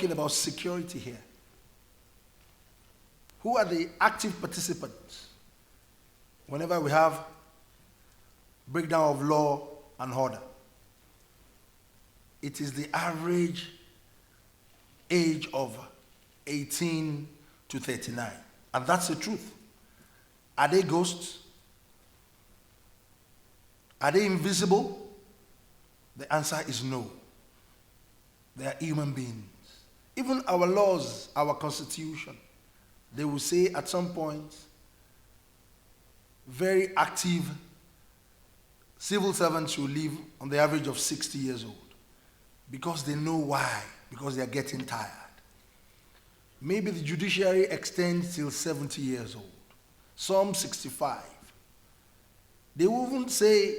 talking about security here. Who are the active participants whenever we have breakdown of law and order? It is the average age of 18 to 39. And that's the truth. Are they ghosts? Are they invisible? The answer is no. They are human beings. Even our laws, our constitution, they will say at some point, very active civil servants will live on the average of 60 years old. Because they know why. Because they are getting tired. Maybe the judiciary extends till 70 years old. Some 65. They won't say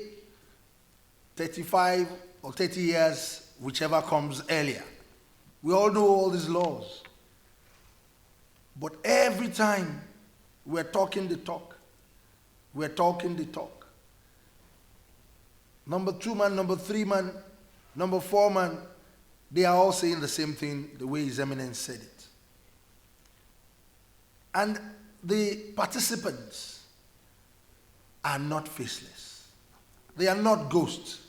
35 or 30 years, whichever comes earlier. We all know all these laws. But every time we're talking the talk, we're talking the talk. Number 2 man, number 3 man, number 4 man, they are all saying the same thing the way His Eminence said it. And the participants are not faceless. They are not ghosts.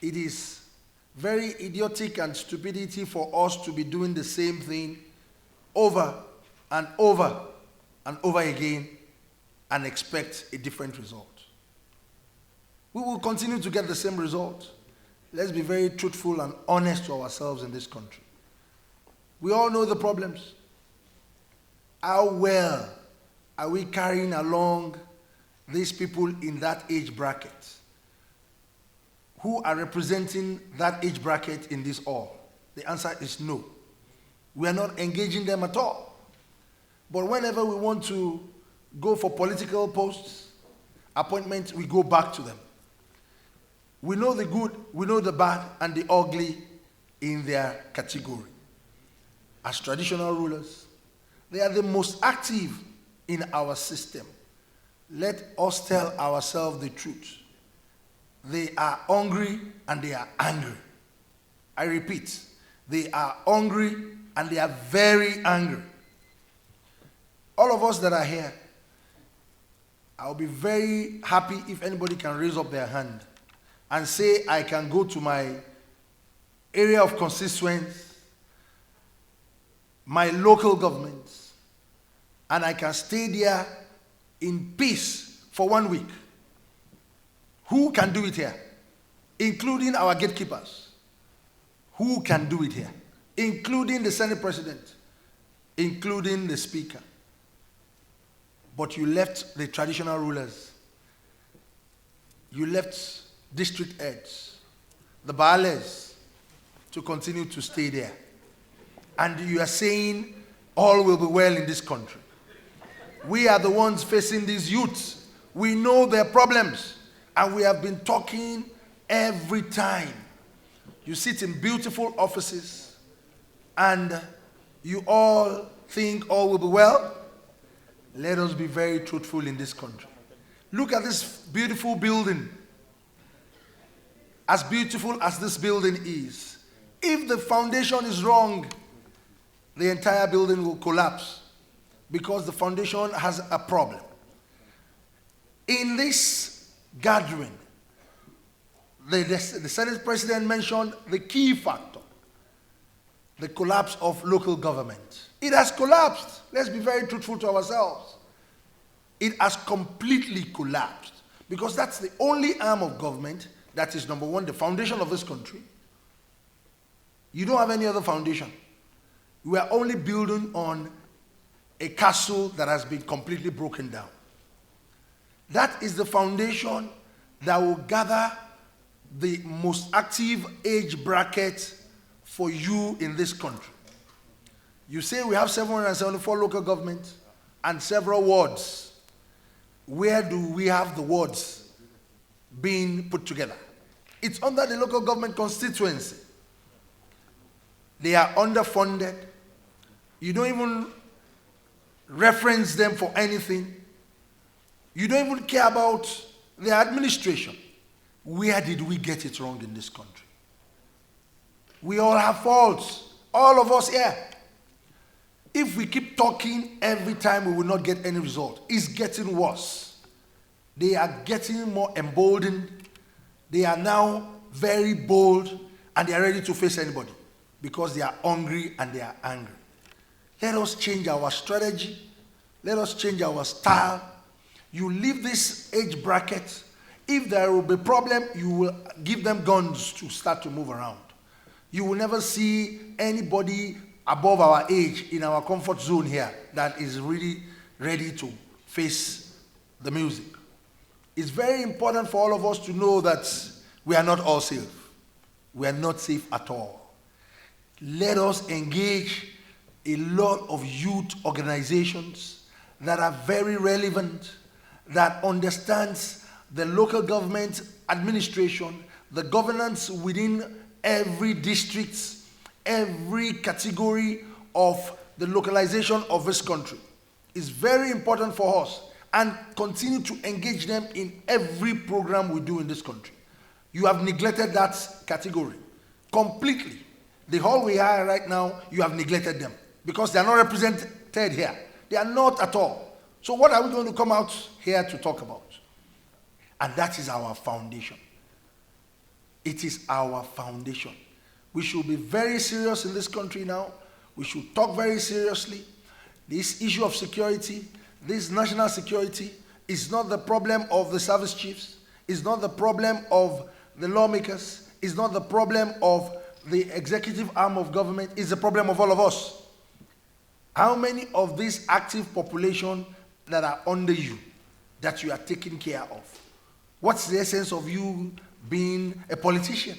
It is very idiotic and stupidity for us to be doing the same thing over and over and over again and expect a different result. We will continue to get the same result. Let's be very truthful and honest to ourselves in this country. We all know the problems. How well are we carrying along these people in that age bracket who are representing that age bracket in this hall? The answer is no. We are not engaging them at all. But whenever we want to go for political posts, appointments, we go back to them. We know the good, we know the bad, and the ugly in their category. As traditional rulers, they are the most active in our system. Let us tell ourselves the truth. They are hungry and they are angry. I repeat, they are hungry and they are very angry. All of us that are here, I'll be very happy if anybody can raise up their hand and say, I can go to my area of constituents, my local governments, and I can stay there in peace for 1 week. Who can do it here? Including our gatekeepers. Who can do it here? Including the Senate President, including the Speaker. But you left the traditional rulers. You left district heads, the baales, to continue to stay there. And you are saying all will be well in this country. We are the ones facing these youths. We know their problems. And we have been talking every time. You sit in beautiful offices and you all think all will be well. Let us be very truthful in this country. Look at this beautiful building. As beautiful as this building is, if the foundation is wrong, the entire building will collapse because the foundation has a problem. In this gathering, the Senate President mentioned the key factor, the collapse of local government. It has collapsed. Let's be very truthful to ourselves. It has completely collapsed because that's the only arm of government that is, number one, the foundation of this country. You don't have any other foundation. We are only building on a castle that has been completely broken down. That is the foundation that will gather the most active age bracket for you in this country. You say we have 774 local governments and several wards. Where do we have the wards being put together? It's under the local government constituency. They are underfunded. You don't even reference them for anything. You don't even care about their administration. Where did we get it wrong in this country? We all have faults. All of us here. If we keep talking every time, we will not get any result. It's getting worse. They are getting more emboldened. They are now very bold, and they are ready to face anybody because they are hungry and they are angry. Let us change our strategy. Let us change our style. You leave this age bracket. If there will be a problem, you will give them guns to start to move around. You will never see anybody above our age in our comfort zone here that is really ready to face the music. It's very important for all of us to know that we are not all safe. We are not safe at all. Let us engage a lot of youth organizations that are very relevant, that understands the local government administration, the governance within every district, every category of the localization of this country. It's very important for us, and continue to engage them in every program we do in this country. You have neglected that category completely. The hall we are right now, you have neglected them because they are not represented here. They are not at all. So what are we going to come out here to talk about? And that is our foundation. It is our foundation. We should be very serious in this country now. We should talk very seriously. This issue of security, this national security, is not the problem of the service chiefs. It's not the problem of the lawmakers. It's not the problem of the executive arm of government. It's the problem of all of us. How many of this active population that are under you that you are taking care of? What's the essence of you being a politician?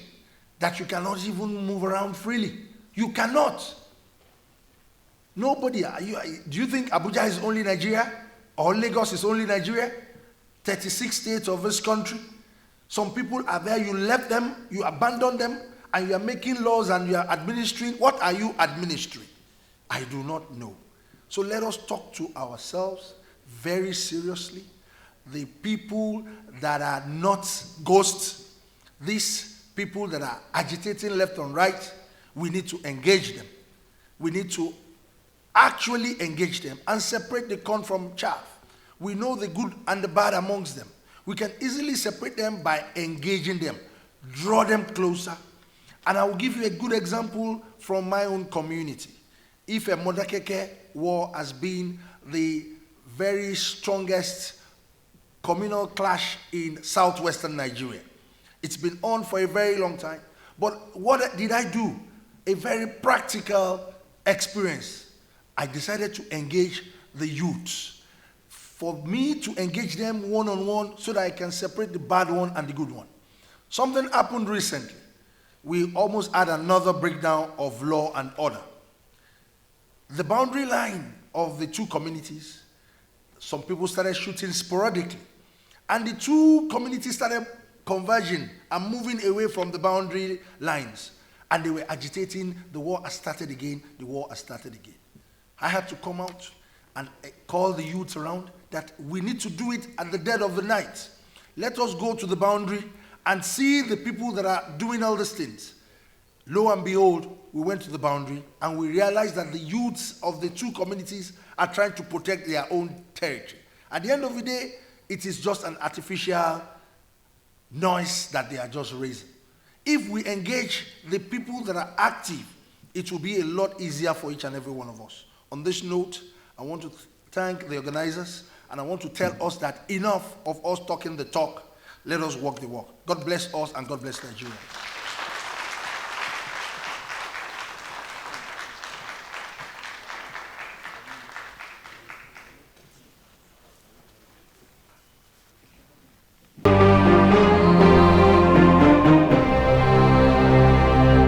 That you cannot even move around freely. You cannot. Nobody. Do you think Abuja is only Nigeria? Or Lagos is only Nigeria? 36 states of this country. Some people are there, you left them, you abandoned them, and you are making laws and you are administering. What are you administering? I do not know. So let us talk to ourselves very seriously. The people that are not ghosts, these people that are agitating left and right, we need to engage them. We need to actually engage them and separate the corn from chaff. We know the good and the bad amongst them. We can easily separate them by engaging them, draw them closer. And I will give you a good example from my own community. If a Modakeke war has been the very strongest communal clash in southwestern Nigeria. It's been on for a very long time. But what did I do? A very practical experience. I decided to engage the youths. For me to engage them one-on-one so that I can separate the bad one and the good one. Something happened recently. We almost had another breakdown of law and order. The boundary line of the two communities, some people started shooting sporadically. And the two communities started converging and moving away from the boundary lines. And they were agitating, the war has started again, the war has started again. I had to come out and call the youth around that we need to do it at the dead of the night. Let us go to the boundary and see the people that are doing all these things. Lo and behold, we went to the boundary and we realized that the youths of the two communities are trying to protect their own territory. At the end of the day, it is just an artificial noise that they are just raising. If we engage the people that are active, it will be a lot easier for each and every one of us. On this note, I want to thank the organizers, and I want to tell us that enough of us talking the talk. Let us walk the walk. God bless us and God bless Nigeria.